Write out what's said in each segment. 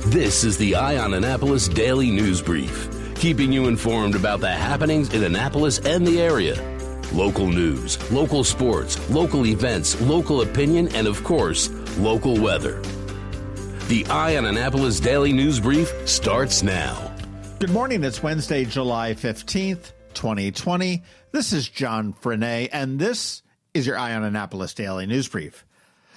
This is the Eye on Annapolis Daily News Brief, keeping you informed about the happenings in Annapolis and the area. Local news, local sports, local events, local opinion, and of course, local weather. The Eye on Annapolis Daily News Brief starts now. Good morning. It's Wednesday, July 15th, 2020. This is John Frenaye, and this is your Eye on Annapolis Daily News Brief.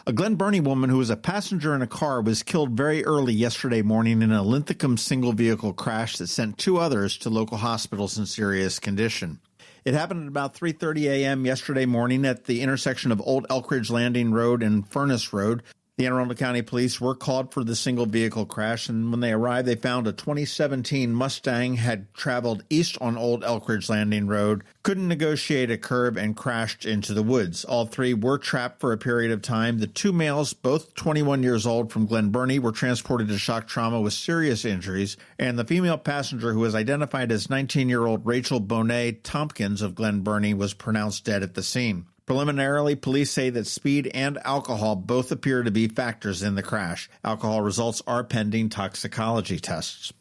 A Glen Burnie woman who was a passenger in a car was killed very early yesterday morning in a Linthicum single-vehicle crash that sent two others to local hospitals in serious condition. It happened at about 3:30 a.m. yesterday morning at the intersection of Old Elkridge Landing Road and Furnace Road. The Anne Arundel County Police were called for the single-vehicle crash, and when they arrived, they found a 2017 Mustang had traveled east on Old Elkridge Landing Road, couldn't negotiate a curb, and crashed into the woods. All three were trapped for a period of time. The two males, both 21 years old from Glen Burnie, were transported to shock trauma with serious injuries, and the female passenger, who was identified as 19-year-old Rachel Bonet Tompkins of Glen Burnie, was pronounced dead at the scene. Preliminarily, police say that speed and alcohol both appear to be factors in the crash. Alcohol results are pending toxicology tests.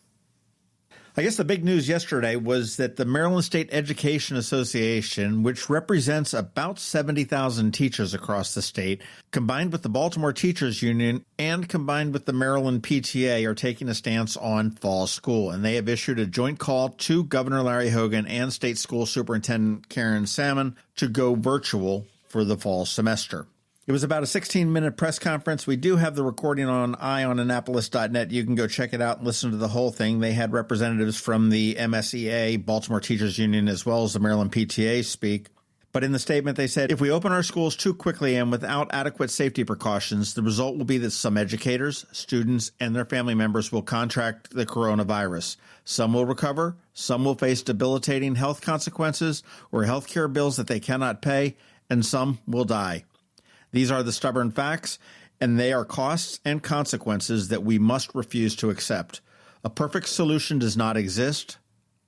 I guess the big news yesterday was that the Maryland State Education Association, which represents about 70,000 teachers across the state, combined with the Baltimore Teachers Union and combined with the Maryland PTA, are taking a stance on fall school. And they have issued a joint call to Governor Larry Hogan and State School Superintendent Karen Salmon to go virtual for the fall semester. It was about a 16-minute press conference. We do have the recording on eyeonannapolis.net. You can go check it out and listen to the whole thing. They had representatives from the MSEA, Baltimore Teachers Union, as well as the Maryland PTA speak. But in the statement, they said, if we open our schools too quickly and without adequate safety precautions, the result will be that some educators, students, and their family members will contract the coronavirus. Some will recover, some will face debilitating health consequences or health care bills that they cannot pay, and some will die. These are the stubborn facts, and they are costs and consequences that we must refuse to accept. A perfect solution does not exist.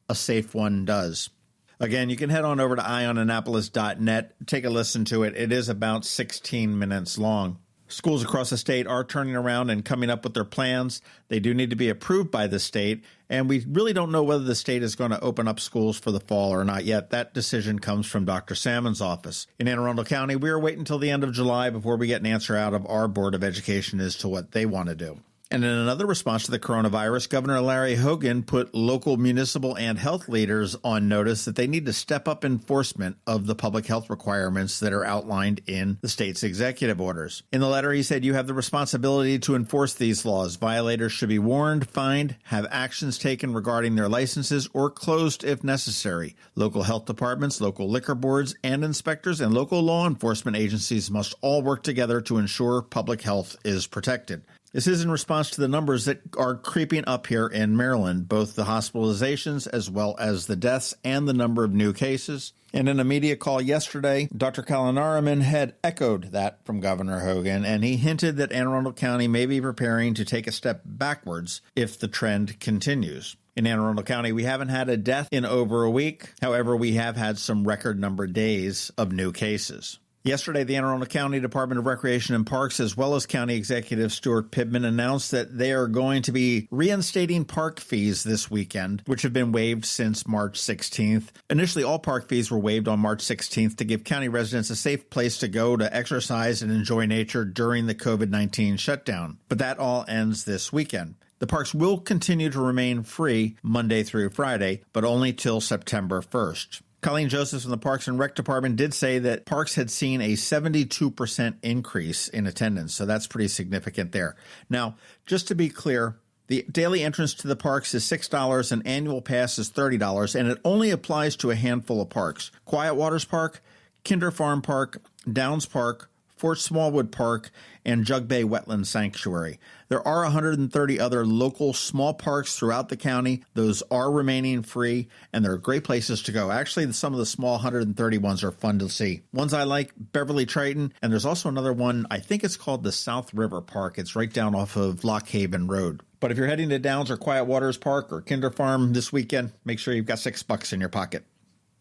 A safe one does. Again, you can head on over to eyeonannapolis.net. Take a listen to it. It is about 16 minutes long. Schools across the state are turning around and coming up with their plans. They do need to be approved by the state, and we really don't know whether the state is going to open up schools for the fall or not yet. That decision comes from Dr. Salmon's office. In Anne Arundel County, we are waiting until the end of July before we get an answer out of our Board of Education as to what they want to do. And in another response to the coronavirus, Governor Larry Hogan put local municipal and health leaders on notice that they need to step up enforcement of the public health requirements that are outlined in the state's executive orders. In the letter, he said, you have the responsibility to enforce these laws. Violators should be warned, fined, have actions taken regarding their licenses, or closed if necessary. Local health departments, local liquor boards, and inspectors and local law enforcement agencies must all work together to ensure public health is protected. This is in response to the numbers that are creeping up here in Maryland, both the hospitalizations as well as the deaths and the number of new cases. And in a media call yesterday, Dr. Kalanaraman had echoed that from Governor Hogan, and he hinted that Anne Arundel County may be preparing to take a step backwards if the trend continues. In Anne Arundel County, we haven't had a death in over a week. However, we have had some record number days of new cases. Yesterday, the Anne Arundel County Department of Recreation and Parks, as well as County Executive Stuart Pittman, announced that they are going to be reinstating park fees this weekend, which have been waived since March 16th. Initially, all park fees were waived on March 16th to give county residents a safe place to go to exercise and enjoy nature during the COVID-19 shutdown. But that all ends this weekend. The parks will continue to remain free Monday through Friday, but only till September 1st. Colleen Joseph from the Parks and Rec Department did say that parks had seen a 72% increase in attendance, so that's pretty significant there. Now, just to be clear, the daily entrance to the parks is $6 and annual pass is $30, and it only applies to a handful of parks. Quiet Waters Park, Kinder Farm Park, Downs Park, Fort Smallwood Park, and Jug Bay Wetland Sanctuary. There are 130 other local small parks throughout the county. Those are remaining free, and they're great places to go. Actually, some of the small 130 ones are fun to see. Ones I like, Beverly Triton, and there's also another one, I think it's called the South River Park. It's right down off of Lock Haven Road. But if you're heading to Downs or Quiet Waters Park or Kinder Farm this weekend, make sure you've got $6 in your pocket.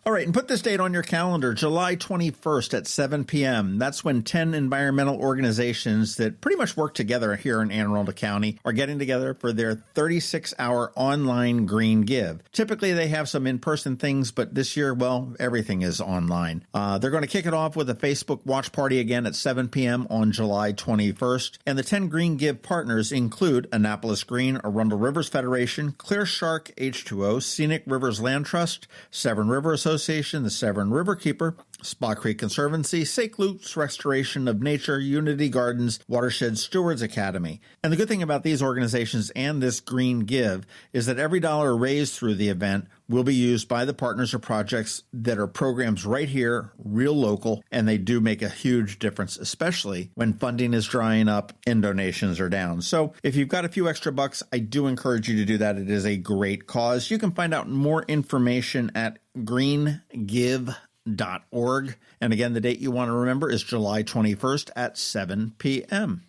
All right, and put this date on your calendar, July 21st at 7 p.m. That's when 10 environmental organizations that pretty much work together here in Anne Arundel County are getting together for their 36-hour online Green Give. Typically, they have some in-person things, but this year, well, everything is online. They're going to kick it off with a Facebook watch party again at 7 p.m. on July 21st. And the 10 Green Give partners include Annapolis Green, Arundel Rivers Federation, Clear Shark H2O, Scenic Rivers Land Trust, Severn River Association, the Severn River Keeper, Spa Creek Conservancy, St. Luke's Restoration of Nature, Unity Gardens, Watershed Stewards Academy. And the good thing about these organizations and this Green Give is that every dollar raised through the event will be used by the partners or projects that are programs right here, real local, and they do make a huge difference, especially when funding is drying up and donations are down. So if you've got a few extra bucks, I do encourage you to do that. It is a great cause. You can find out more information at greengive.org. And again, the date you want to remember is July 21st at 7 p.m.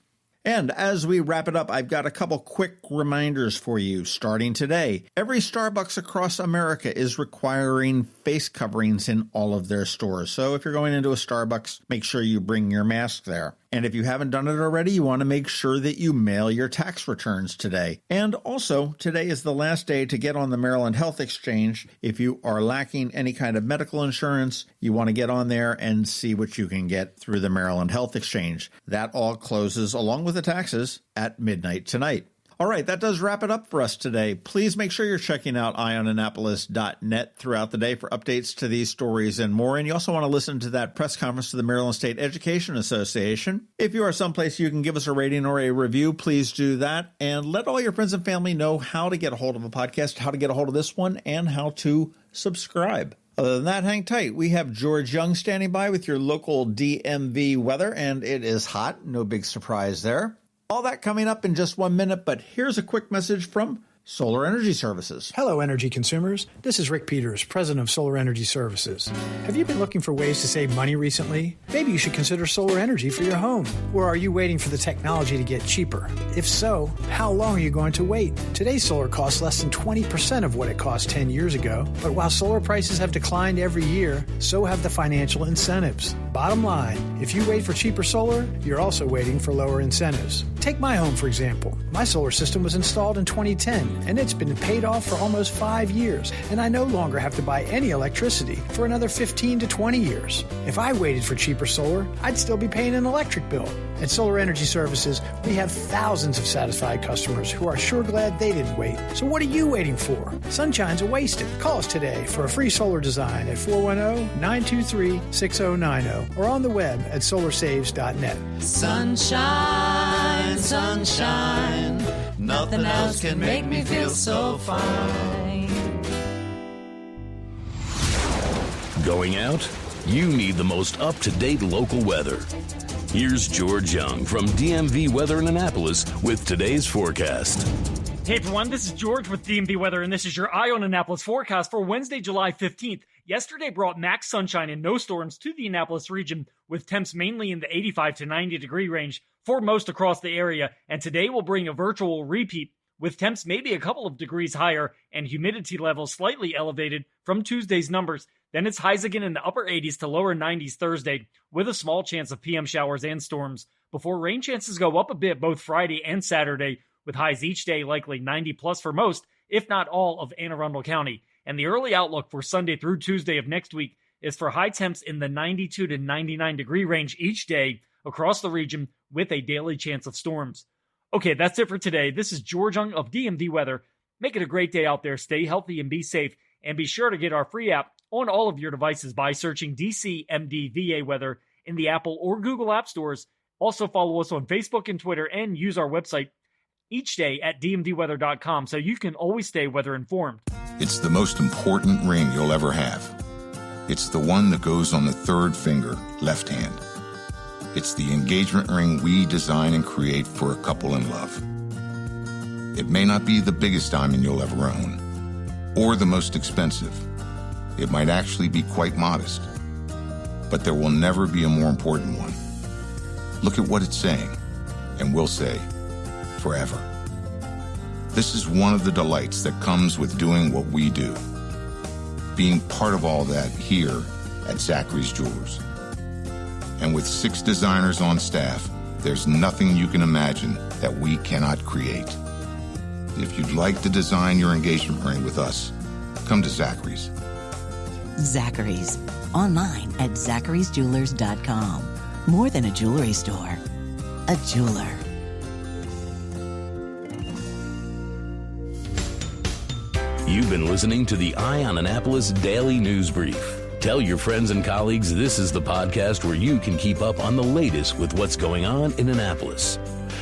And as we wrap it up, I've got a couple quick reminders for you. Starting today, every Starbucks across America is requiring face coverings in all of their stores. So if you're going into a Starbucks, make sure you bring your mask there. And if you haven't done it already, you want to make sure that you mail your tax returns today. And also, today is the last day to get on the Maryland Health Exchange. If you are lacking any kind of medical insurance, you want to get on there and see what you can get through the Maryland Health Exchange. That all closes, along with the taxes, at midnight tonight. All right, that does wrap it up for us today. Please make sure you're checking out eyeonannapolis.net throughout the day for updates to these stories and more. And you also want to listen to that press conference to the Maryland State Education Association. If you are someplace you can give us a rating or a review, please do that. And let all your friends and family know how to get a hold of a podcast, how to get a hold of this one, and how to subscribe. Other than that, hang tight. We have George Young standing by with your local DMV weather, and it is hot. No big surprise there. All that coming up in just 1 minute, but here's a quick message from Solar Energy Services. Hello, energy consumers. This is Rick Peters, president of Solar Energy Services. Have you been looking for ways to save money recently? Maybe you should consider solar energy for your home. Or are you waiting for the technology to get cheaper? If so, how long are you going to wait? Today's solar costs less than 20% of what it cost 10 years ago. But while solar prices have declined every year, so have the financial incentives. Bottom line, if you wait for cheaper solar, you're also waiting for lower incentives. Take my home, for example. My solar system was installed in 2010, and it's been paid off for almost 5 years, and I no longer have to buy any electricity for another 15 to 20 years. If I waited for cheaper solar, I'd still be paying an electric bill. At Solar Energy Services, we have thousands of satisfied customers who are sure glad they didn't wait. So what are you waiting for? Sunshine's a wasted. Call us today for a free solar design at 410-923-6090 or on the web at solarsaves.net. Sunshine, sunshine, nothing else can make me feel so fine. Going out? You need the most up-to-date local weather. Here's George Young from DMV Weather in Annapolis with today's forecast. Hey everyone, this is George with DMV Weather, and this is your Eye on Annapolis forecast for Wednesday, July 15th. Yesterday brought max sunshine and no storms to the Annapolis region, with temps mainly in the 85 to 90 degree range for most across the area, and today will bring a virtual repeat, with temps maybe a couple of degrees higher and humidity levels slightly elevated from Tuesday's numbers. Then it's highs again in the upper 80s to lower 90s Thursday, with a small chance of PM showers and storms, before rain chances go up a bit both Friday and Saturday, with highs each day likely 90 plus for most, if not all, of Anne Arundel County. And the early outlook for Sunday through Tuesday of next week is for high temps in the 92 to 99 degree range each day across the region, with a daily chance of storms. Okay, that's it for today. This is George Young of DMV Weather. Make it a great day out there. Stay healthy and be safe. And be sure to get our free app on all of your devices by searching DCMDVA Weather in the Apple or Google App Stores. Also follow us on Facebook and Twitter, and use our website each day at dmdweather.com so you can always stay weather informed. It's the most important ring you'll ever have. It's the one that goes on the third finger, left hand. It's the engagement ring we design and create for a couple in love. It may not be the biggest diamond you'll ever own, or the most expensive. It might actually be quite modest. But there will never be a more important one. Look at what it's saying, and we'll say, forever. This is one of the delights that comes with doing what we do. being part of all that here at Zachary's Jewelers. And with 6 designers on staff, there's nothing you can imagine that we cannot create. If you'd like to design your engagement ring with us, come to Zachary's. Zachary's. Online at zacharysjewelers.com. More than a jewelry store, a jeweler. You've been listening to the Eye on Annapolis Daily News Brief. Tell your friends and colleagues this is the podcast where you can keep up on the latest with what's going on in Annapolis.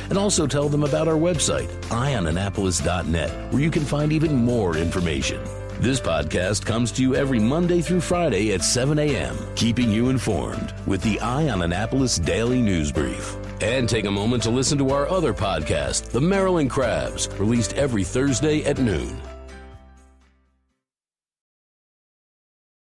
And also tell them about our website, eyeonannapolis.net, where you can find even more information. This podcast comes to you every Monday through Friday at 7 a.m., keeping you informed with the Eye on Annapolis Daily News Brief. And take a moment to listen to our other podcast, The Maryland Crabs, released every Thursday at noon.